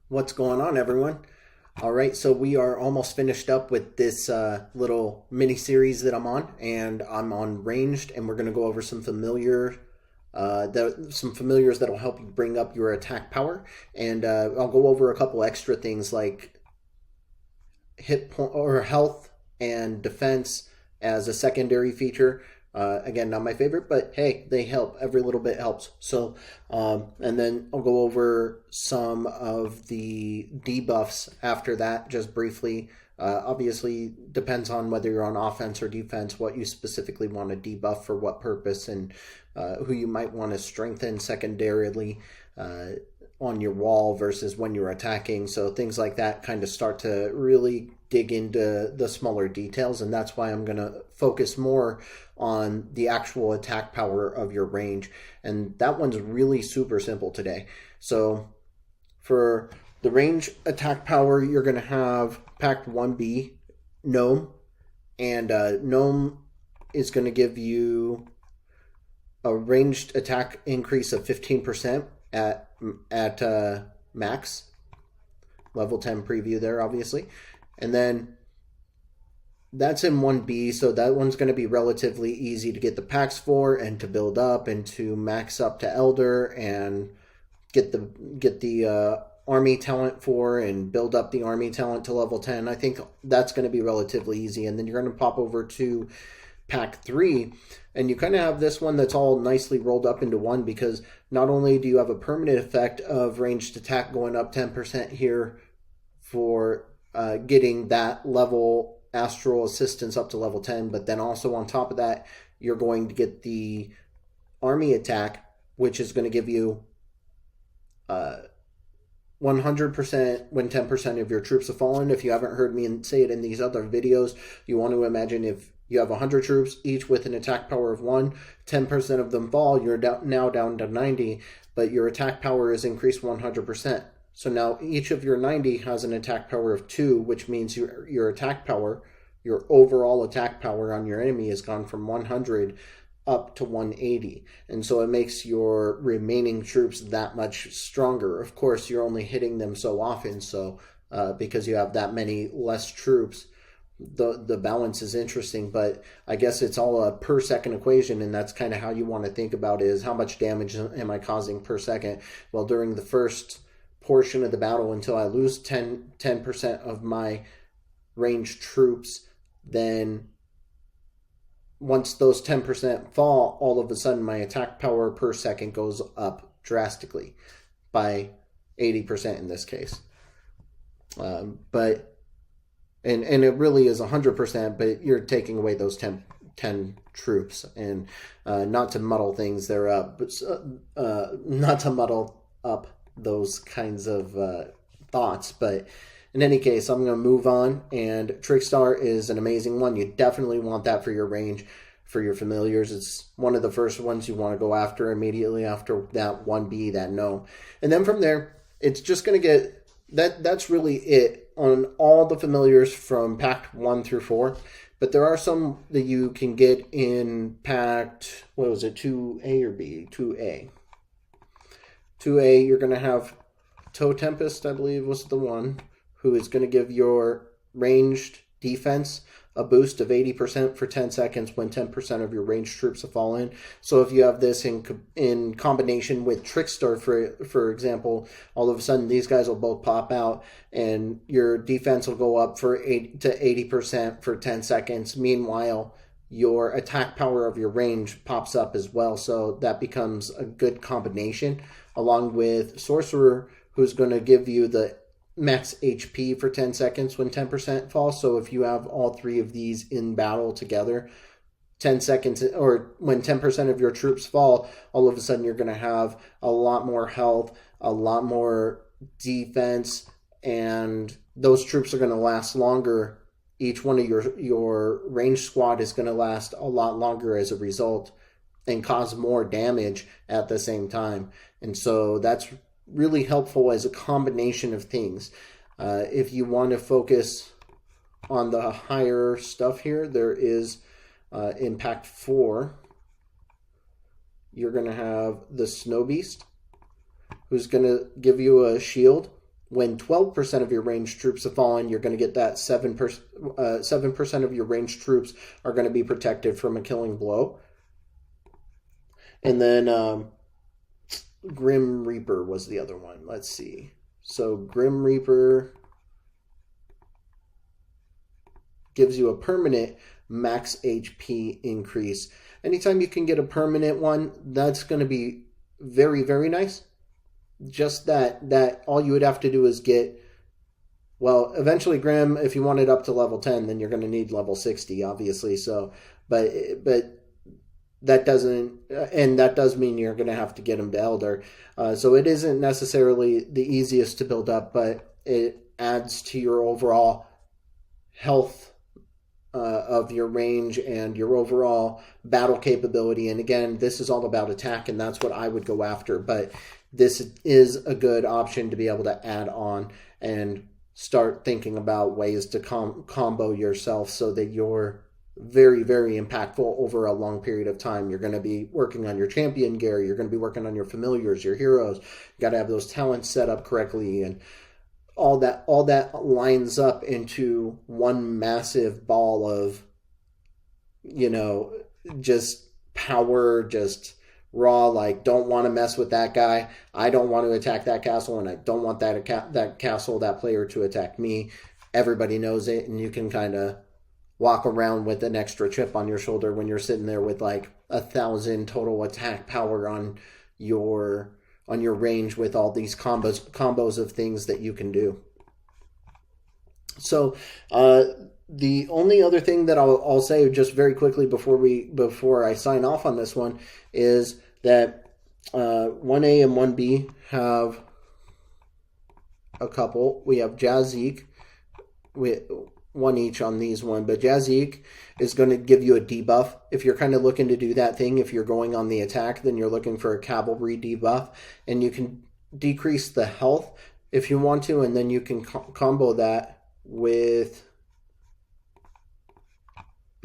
What's going on, everyone? All right, so we are almost finished up with this little mini series that I'm on, and I'm on ranged, and we're going to go over some familiars that'll help you bring up your attack power, and I'll go over a couple extra things like hit point or health and defense as a secondary feature. Again, not my favorite, but hey, they help. Every little bit helps. So, and then I'll go over some of the debuffs after that, just briefly. Obviously, depends on whether you're on offense or defense, what you specifically want to debuff for what purpose, and who you might want to strengthen secondarily. On your wall versus when you're attacking. So things like that kind of start to really dig into the smaller details, and that's why I'm going to focus more on the actual attack power of your range. And that one's really super simple today. So for the range attack power, you're going to have Pact 1B, Gnome, and Gnome is going to give you a ranged attack increase of 15% at max, level 10 preview there, obviously. And then that's in 1B, so that one's going to be relatively easy to get the packs for and to build up and to max up to Elder and get the army talent for and build up the army talent to level 10. I think that's going to be relatively easy. And then you're going to pop over to Pack 3, and you kind of have this one that's all nicely rolled up into one, because not only do you have a permanent effect of ranged attack going up 10% here for getting that level astral assistance up to level 10, but then also on top of that, you're going to get the army attack, which is going to give you 100% when 10% of your troops have fallen. If you haven't heard me say it in these other videos, you want to imagine if you have 100 troops, each with an attack power of 1, 10% of them fall, you're now down to 90, but your attack power is increased 100%. So now each of your 90 has an attack power of 2, which means your attack power, your overall attack power on your enemy has gone from 100 up to 180. And so it makes your remaining troops that much stronger. Of course, you're only hitting them so often, so because you have that many less troops, the balance is interesting, but I guess it's all a per second equation, and that's kind of how you want to think about it, is how much damage am I causing per second. Well, during the first portion of the battle, until I lose 10% of my ranged troops, then once those 10% fall, all of a sudden my attack power per second goes up drastically by 80% in this case. But it really is 100%, but you're taking away those 10 troops. And not to muddle things there up, but not to muddle up those kinds of thoughts. But in any case, I'm going to move on. And Trickstar is an amazing one. You definitely want that for your range, for your familiars. It's one of the first ones you want to go after immediately after that 1B, that Gnome. And then from there, it's just going to get... That's really it on all the familiars from Pact 1 through 4. But there are some that you can get in Pact, what was it, 2A or B? 2A. 2A, you're going to have Toe Tempest, I believe was the one, who is going to give your ranged defense a boost of 80% for 10 seconds when 10% of your ranged troops have fallen. So if you have this in combination with Trickstar, for example, all of a sudden these guys will both pop out, and your defense will go up for 80% for 10 seconds. Meanwhile, your attack power of your range pops up as well. So that becomes a good combination, along with Sorcerer, who's going to give you the max HP for 10 seconds when 10% falls. So if you have all three of these in battle together, 10 seconds, or when 10% of your troops fall, all of a sudden you're going to have a lot more health, a lot more defense, and those troops are going to last longer. Each one of your ranged squad is going to last a lot longer as a result and cause more damage at the same time. And so that's really helpful as a combination of things. If you want to focus on the higher stuff here, there is Impact 4. You're going to have the Snow Beast, who's going to give you a shield when 12% of your ranged troops have fallen, you're going to get that 7% of your ranged troops are going to be protected from a killing blow. And then Grim Reaper was the other one. Let's see. So Grim Reaper gives you a permanent max HP increase. Anytime you can get a permanent one, that's going to be very, very nice. Just that all you would have to do is get, well, eventually Grim, if you want it up to level 10, then you're going to need level 60, obviously. So, but that doesn't, and that does mean you're going to have to get him to Elder. So it isn't necessarily the easiest to build up, but it adds to your overall health of your range and your overall battle capability. And again, this is all about attack, and that's what I would go after. But this is a good option to be able to add on and start thinking about ways to combo yourself so that you're very, very impactful over a long period of time. You're going to be working on your champion gear. You're going to be working on your familiars, your heroes. You got to have those talents set up correctly, and all that lines up into one massive ball of, just power, just raw, like, don't want to mess with that guy. I don't want to attack that castle, and I don't want that castle, that player to attack me. Everybody knows it, and you can kind of walk around with an extra chip on your shoulder when you're sitting there with like 1,000 total attack power on your range with all these combos of things that you can do. So the only other thing that I'll say just very quickly before I sign off on this one is that 1A and 1B have a couple. We have Jazik, one each on these one, but Jazik is going to give you a debuff. If you're kind of looking to do that thing, if you're going on the attack, then you're looking for a cavalry debuff, and you can decrease the health if you want to, and then you can combo that with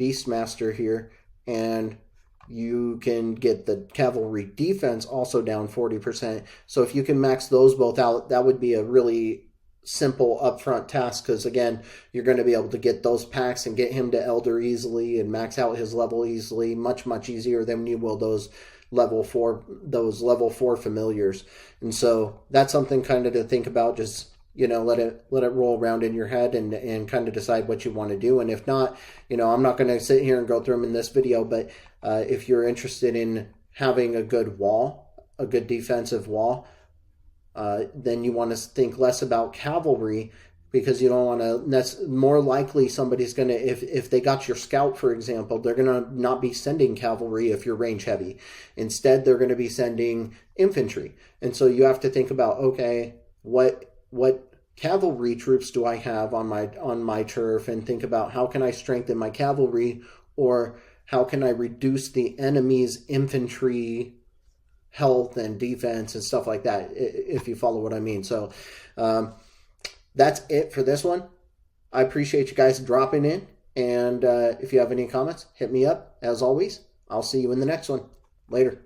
Beastmaster here, and you can get the cavalry defense also down 40%. So if you can max those both out, that would be a really simple upfront task, because again, you're going to be able to get those packs and get him to Elder easily and max out his level easily, much easier than you will those level 4 familiars. And so that's something kind of to think about. Just let it roll around in your head and kind of decide what you want to do. And if not, I'm not going to sit here and go through them in this video, but if you're interested in having a good defensive wall, then you want to think less about cavalry, because you don't want to. That's more likely somebody's going to, if they got your scout, for example, they're going to not be sending cavalry if you're range heavy. Instead, they're going to be sending infantry. And so you have to think about, okay, what cavalry troops do I have on my turf, and think about how can I strengthen my cavalry, or how can I reduce the enemy's infantry health and defense and stuff like that, if you follow what I mean. So that's it for this one. I appreciate you guys dropping in, and if you have any comments, hit me up. As always, I'll see you in the next one. Later.